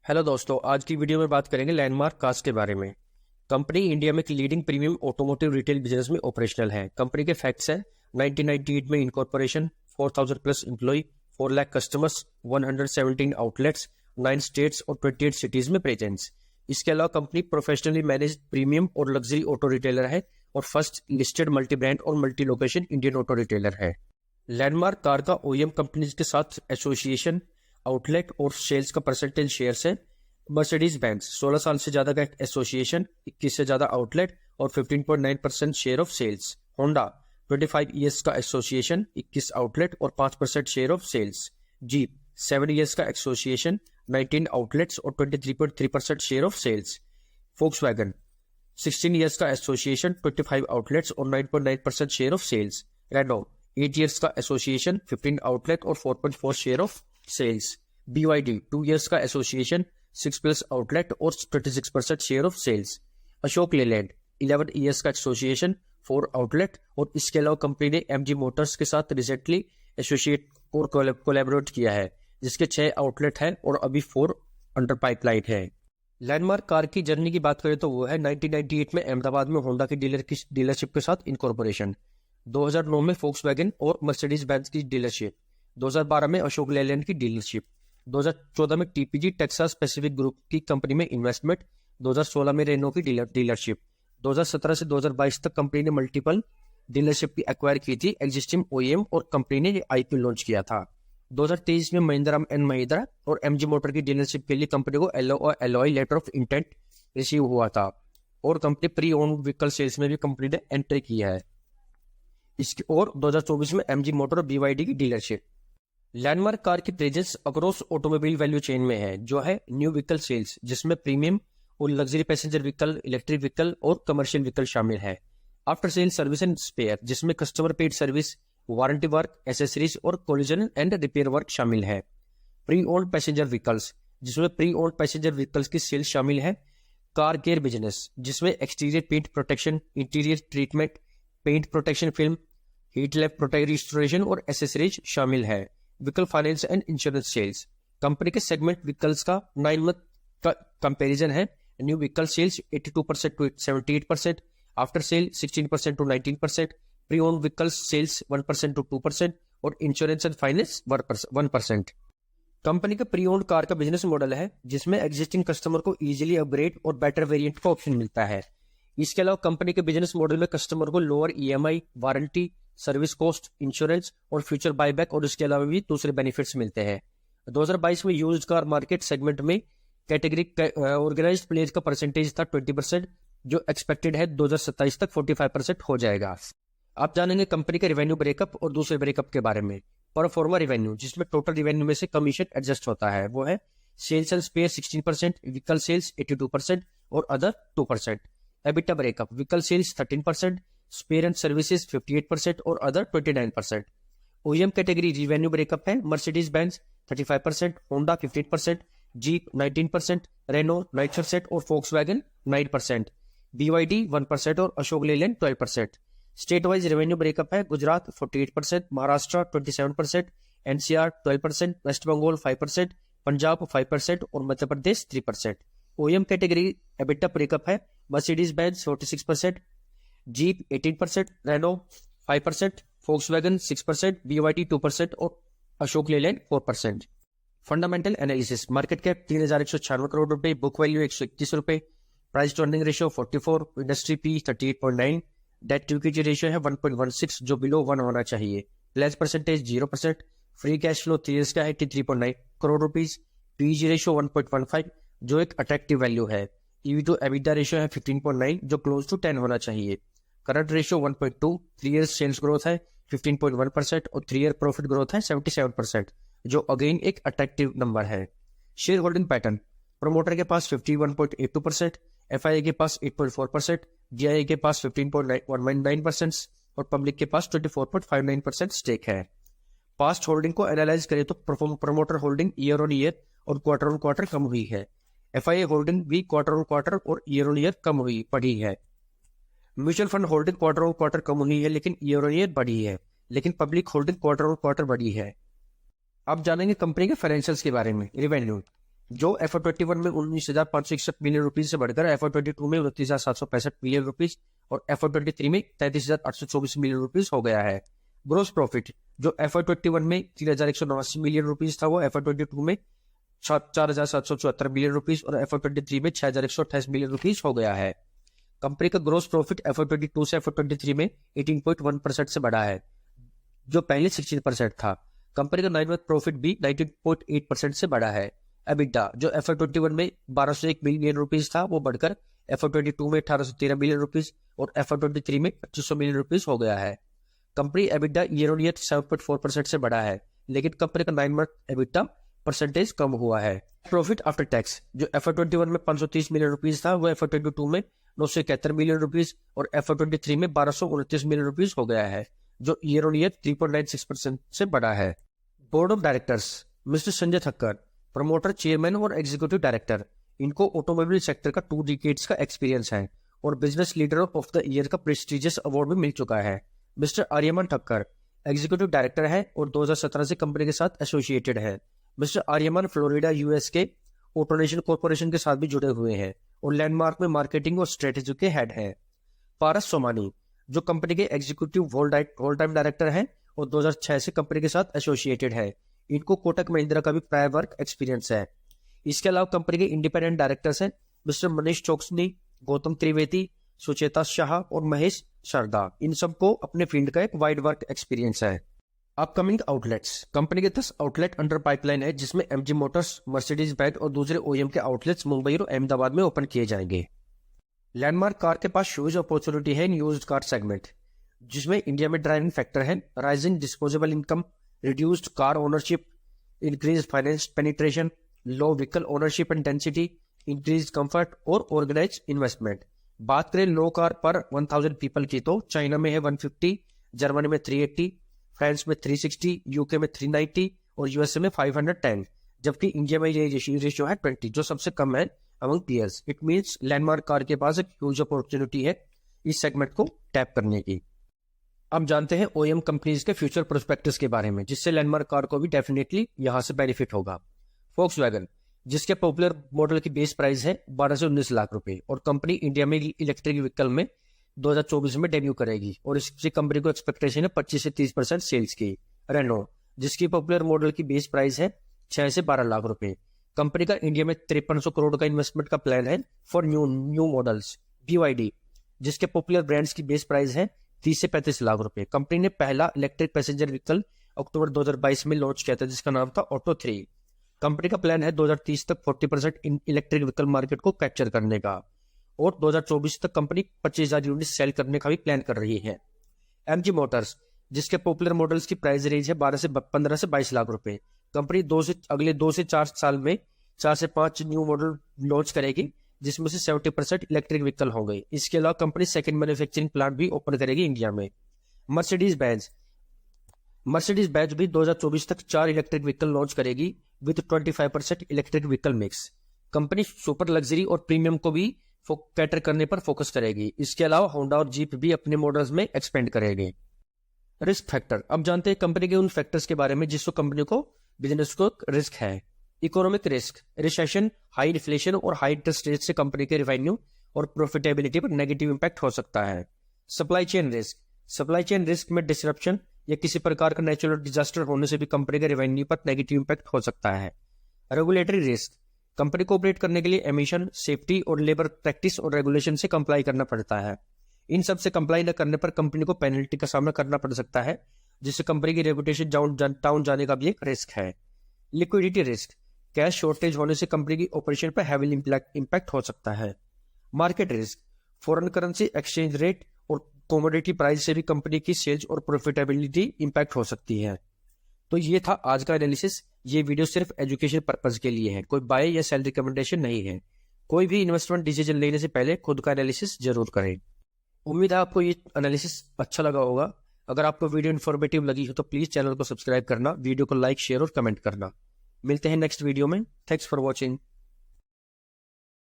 Hello दोस्तों, आज की वीडियो में बात करेंगे लैंडमार्क कार्स के बारे में। कंपनी इंडिया में एक leading premium automotive retail business में ऑपरेशनल है। कंपनी के फैक्ट्स हैं 1998 में incorporation, 4000 plus employ, 4 lakh customers, 117 outlets, 9 states और 28 सिटीज में प्रेजेंस। इसके अलावा कंपनी प्रोफेशनली मैनेज प्रीमियम और लग्जरी ऑटो रिटेलर है और फर्स्ट लिस्टेड मल्टी ब्रांड और multi location Indian auto retailer है। लैंडमार्क कार का ओईएम कंपनीज के साथ एसोसिएशन, आउटलेट और सेल्स का परसेंटेज शेयर्स है। मर्सिडीज बेंज 16 साल से ज्यादा का एसोसिएशन, 21 से ज्यादा आउटलेट और 15.9% share of sales. Honda 25 years का एसोसिएशन, 21 आउटलेट और 5% share of sales. Jeep 7 years का एसोसिएशन, 19 आउटलेट्स और 23.3% share of sales. Volkswagen 16 years का एसोसिएशन, 25 आउटलेट्स और 9.9% share of sales. Renault 8 years का एसोसिएशन, 15 आउटलेट और 4.4 share of sales. BYD 2 years का association, 6 plus outlet और 26% share of sales. Ashok Leyland 11 years का association, 4 outlet और इसके अलावा कंपनी ने MG मोटर्स के साथ रिसेंटली एसोसिएट और कोलैबोरेट किया है, जिसके 6 आउटलेट है और अभी 4 अंडर पाइपलाइन है। लैंडमार्क कार की जर्नी की बात करें तो वो है 1998 में अहमदाबाद में होंडा की डीलरशिप के साथ इनकॉर्पोरेशन, 2009 में फोक्सवैगन और मर्सिडीज बेंज की डीलरशिप, 2012 में अशोक लेलैंड की डीलरशिप, 2014 में TPG टेक्सास पैसिफिक ग्रुप की कंपनी में इन्वेस्टमेंट, 2016 में रेनो की डीलरशिप। 2017 से 2022 तक कंपनी ने मल्टीपल डीलरशिप की एक्वायर की थी एग्जिस्टिंग OEM और कंपनी ने IPO लॉन्च किया था। 2023 में महिंद्रा एंड महिंद्रा और MG मोटर की डीलरशिप के लिए कंपनी को LOI letter of intent receive हुआ था और company pre owned vehicle sales में भी कंपनी ने एंट्री किया है इसकी। और 2024 में MG मोटर और BYD की डीलरशिप। लैंडमार्क कार की presence across automobile value chain में है, जो है न्यू व्हीकल सेल्स, जिसमें प्रीमियम और luxury passenger vehicle, electric vehicle और कमर्शियल व्हीकल शामिल है। After sale service and spare, जिसमें customer paid service, warranty work, accessories और कोलिजन एंड रिपेयर वर्क शामिल है। प्री ओन्ड पैसेंजर व्हीकल्स, जिसमें प्री ओन्ड पैसेंजर व्हीकल्स की सेल्स शामिल है। कार केयर बिजनेस, जिसमें exterior paint protection, interior treatment, paint protection film, heat lamp protect restoration और accessories शामिल है। Vehicle finance and insurance sales, company के segment vehicles का 9 मंथ का कंपैरिजन है। New vehicle sales 82% to 78%, after sale 16% to 19%, pre owned vehicle sales 1% to 2% और insurance and finance 1%। Company का pre owned car का बिजनेस मॉडल है, जिसमें existing customer को इजीली अपग्रेड और बेटर वेरिएंट का ऑप्शन मिलता है। इसके अलावा कंपनी के बिजनेस मॉडल में कस्टमर को lower EMI, warranty, service cost, insurance और फ्यूचर बायबैक और इसके अलावा भी दूसरे बेनिफिट्स मिलते हैं। 2022 में यूज्ड कार मार्केट सेगमेंट में कैटेगरी ऑर्गेनाइज्ड प्लेयर्स का परसेंटेज था 20%, जो एक्सपेक्टेड है 2027 तक 45% हो जाएगा। आप जानेंगे कंपनी के रेवेन्यू ब्रेकअप और दूसरे ब्रेकअप के बारे में। परफॉर्मा रेवेन्यू, जिसमें टोटल रेवेन्यू में से कमीशन एडजस्ट होता है, वो है sales and spare 16%, vehicle sales 82% और other 2%। EBITDA breakup, vehicle sales 13%, spare and services 58% और other 29%। OEM category revenue breakup है Mercedes Benz 35%, Honda 15%, Jeep 19%, Renault 9% और फोक्सवैगन 9%, BYD 1% और Ashok Leyland 12%। State wise revenue breakup है गुजरात 48%, महाराष्ट्र 27%, NCR 12%, वेस्ट बंगाल 5%, पंजाब 5% और Madhya Pradesh 3%। OEM category EBITDA breakup है Mercedes Benz 46%, Jeep 18%, Renault 5%, Volkswagen 6%, BYD 2% और Ashok Leyland 4%। Fundamental analysis, market cap 3196 crore रुपए, book value 121 रुपए, price to earning ratio 44, industry P 38.9, debt to equity ratio है 1.16, जो below 1 होना चाहिए। Pledge percentage 0%, free cash flow 3 years का 83.9 crore rupees, PEG ratio 1.15, जो एक अट्रैक्टिव वैल्यू है। EV टू EBITDA रेशियो है 15.9, जो क्लोज टू 10 होना चाहिए। Current ratio 1.2, 3 year sales growth है 15.1% और 3 ईयर प्रॉफिट ग्रोथ है 77%, जो अगेन एक अट्रैक्टिव नंबर है। शेयर होल्डिंग पैटर्न, प्रोमोटर के पास 51.82%, FII के पास 8.4%, GIA के पास 15.19% और पब्लिक के पास 24.59% स्टेक है। पास्ट होल्डिंग को एनालाइज करें तो promoter holding year on year और क्वार्टर ऑन क्वार्टर कम हुई है। FII होल्डिंग भी क्वार्टर ऑन क्वार्टर और ईयर ऑन ईयर कम हुई पड़ी है। Mutual fund holding quarter on quarter कम हुई है लेकिन ईयर ऑन ईयर बढ़ी है, लेकिन public holding quarter on quarter बढ़ी है। अब जानेंगे कंपनी के फाइनेंशियल्स के बारे में। रेवेन्यू जो FY21 में 19,561 मिलियन रुपीज से बढ़कर FY22 में 29,765 मिलियन रुपीज और FY23 में 33,824 मिलियन रुपीज हो गया है। ग्रोस प्रॉफिट जो FY21 में 3,189 मिलियन रुपीज था वो FY22 में 4,774 मिलियन रुपीज और FY23 में 6,128 मिलियन रुपीज हो गया है। कंपनी का ग्रोस प्रॉफिट FY22 से FY23 में 18.1% से बढ़ा है, जो पहले 16% था। कंपनी का 9 मंथ प्रॉफिट भी 19.8% से बढ़ा है। एबिटा जो FY21 में 1,201 मिलियन रुपीज था वो बढ़कर FY22 में 1,813 मिलियन रुपीज और FY23 में 2,500 मिलियन रुपीज हो गया है। Company EBITDA year on year 7.4% से बढ़ा है, लेकिन कंपनी का 9 मंथ एबिटा परसेंटेज कम हुआ है। प्रॉफिट आफ्टर टैक्स जो FY21 में 530 मिलियन रुपीज था वो FY22 में 971 मिलियन रुपीज और FY23 में 1,229 मिलियन रुपीज हो गया है, जो ईयर ऑन ईयर 3.96% से बढ़ा है। Board of directors mister Sanjay Thakkar, promoter, chairman और एग्जीक्यूटिव डायरेक्टर, इनको ऑटोमोबाइल सेक्टर का 2 डिकेड्स का एक्सपीरियंस है और business leader of the year का प्रेस्टिजियस अवार्ड भी मिल चुका है। Mister Aryaman Thakkar executive director है और 2017 से कंपनी के साथ एसोसिएटेड है। मिस्टर आर्यमान फ्लोरिडा यूएस के ऑटोनेशन कॉर्पोरेशन के साथ भी जुड़े हुए हैं और लैंडमार्क में मार्केटिंग और स्ट्रेटेजी के हेड हैं। पारस सोमानी जो कंपनी के एग्जीक्यूटिव होल टाइम डायरेक्टर हैं और 2006 से कंपनी के साथ एसोसिएटेड है। इनको कोटक महिंद्रा का भी प्रायर वर्क एक्सपीरियंस है। इसके अलावा कंपनी के इंडिपेंडेंट डायरेक्टर्स हैं मिस्टर मनीष चोक्सनी, गौतम त्रिवेदी, सुचेता शाह और महेश शारदा। इन सबको अपने फील्ड का एक वाइड वर्क एक्सपीरियंस है। अपकमिंग आउटलेट्स कंपनी के 10 आउटलेट अंडर पाइपलाइन है, जिसमें MG मोटर्स, मर्सिडीज बेंज और दूसरे OEM के आउटलेट्स मुंबई और अहमदाबाद में ओपन किए जाएंगे। लैंडमार्क कार के पास ह्यूज अपॉर्चुनिटी है इन यूज्ड कार सेगमेंट, जिसमें इंडिया में ड्राइविंग फैक्टर है rising disposable income, reduced car ownership, increase finance penetration, low vehicle ownership and density, increase comfort और ऑर्गेनाइज इन्वेस्टमेंट। बात करें लो कार पर 1000 पीपल की तो चाइना में है 150, जर्मनी में 380, फ्रांस में 360, यूके में 390 और यूएसए में 510, जबकि इंडिया में ये रेशियो है 20, जो सबसे कम है among peers. It means Landmark car के पास एक ह्यूज अपॉर्चुनिटी है इस सेगमेंट को टैप करने की। अब जानते हैं OEM कंपनीज के फ्यूचर प्रोस्पेक्टस के बारे में, जिससे लैंडमार्क कार को भी डेफिनेटली यहां से बेनिफिट होगा। फोक्सवैगन जिसके पॉपुलर मॉडल की बेस प्राइस है 12 से 19 लाख रुपए और कंपनी इंडिया में इलेक्ट्रिक व्हीकल में 2024 में डेब्यू करेगी और इससे कंपनी को एक्सपेक्टेशन है 25 से 30% सेल्स की। रेनो जिसकी पॉपुलर मॉडल की बेस प्राइस है 6 से 12 लाख रुपए। कंपनी का इंडिया में 5300 करोड़ का इन्वेस्टमेंट का प्लान है फॉर न्यू मॉडल्स। BYD जिसके पॉपुलर ब्रांड्स की बेस प्राइस है 30 से 35 लाख रुपए। कंपनी ने पहला इलेक्ट्रिक पैसेंजर व्हीकल अक्टूबर 2022 में लॉन्च किया था, जिसका नाम था ऑटो 3। कंपनी का प्लान है 2030 तक 40% इलेक्ट्रिक व्हीकल मार्केट को कैप्चर करने का और 2024 तक कंपनी 25,000 यूनिट सेल करने का भी प्लान कर रही है। MG मोटर्स जिसके पॉपुलर मॉडल्स की प्राइस रेंज है 15 से 22 लाख रुपए। कंपनी अगले 2 से 4 साल में 4 से 5 न्यू मॉडल लॉन्च करेगी, जिसमें से 70% इलेक्ट्रिक व्हीकल होंगे। इसके अलावा कंपनी सेकंड मैन्युफैक्चरिंग प्लांट भी ओपन करेगी इंडिया में। मर्सिडीज बेंज भी 2024 तक 4 इलेक्ट्रिक व्हीकल लॉन्च करेगी with 25% electric vehicle mix. Company super luxury और प्रीमियम को भी कैटर करने पर फोकस करेगी। इसके अलावा होंडा और जीप भी अपने मॉडल्स में एक्सपेंड करेंगे। रिस्क फैक्टर अब जानते हैं कंपनी के उन फैक्टर्स के बारे में जिससे कंपनी को बिजनेस को रिस्क है। Economic risk, recession, high inflation और हाई इंटरेस्ट रेट से कंपनी के रेवेन्यू और प्रॉफिटेबिलिटी पर नेगेटिव इंपैक्ट हो सकता है। सप्लाई चेन रिस्क में डिसरप्शन या किसी प्रकार का नेचुरल डिजास्टर होने से भी कंपनी के रेवेन्यू पर नेगेटिव इंपैक्ट हो सकता है। रेगुलेटरी रिस्क, कंपनी को ऑपरेट करने के लिए एमिशन, सेफ्टी और लेबर प्रैक्टिस और रेगुलेशन से कंप्लाई करना पड़ता है। इन सब से कंप्लाई न करने पर कंपनी को पेनल्टी का सामना करना पड़ सकता है, जिससे कंपनी की रेपुटेशन डाउन जाने का भी एक रिस्क है। लिक्विडिटी रिस्क, कैश शॉर्टेज होने से कंपनी की ऑपरेशन पर हैवी इंपैक्ट हो सकता है। Market risk, foreign currency exchange rate और कमोडिटी प्राइस से भी कंपनी की सेल्स और प्रॉफिटेबिलिटी इंपैक्ट हो सकती है। तो ये था आज का एनालिसिस। ये वीडियो सिर्फ एजुकेशन पर्पज के लिए है, कोई बाय या सेल रिकमेंडेशन नहीं है। कोई भी इन्वेस्टमेंट डिसीजन लेने से पहले खुद का एनालिसिस जरूर करें। उम्मीद है आपको ये एनालिसिस अच्छा लगा होगा। अगर आपको वीडियो इन्फॉर्मेटिव लगी हो तो प्लीज चैनल को सब्सक्राइब करना, वीडियो को लाइक, शेयर और कमेंट करना। मिलते हैं नेक्स्ट वीडियो में। Thanks for watching.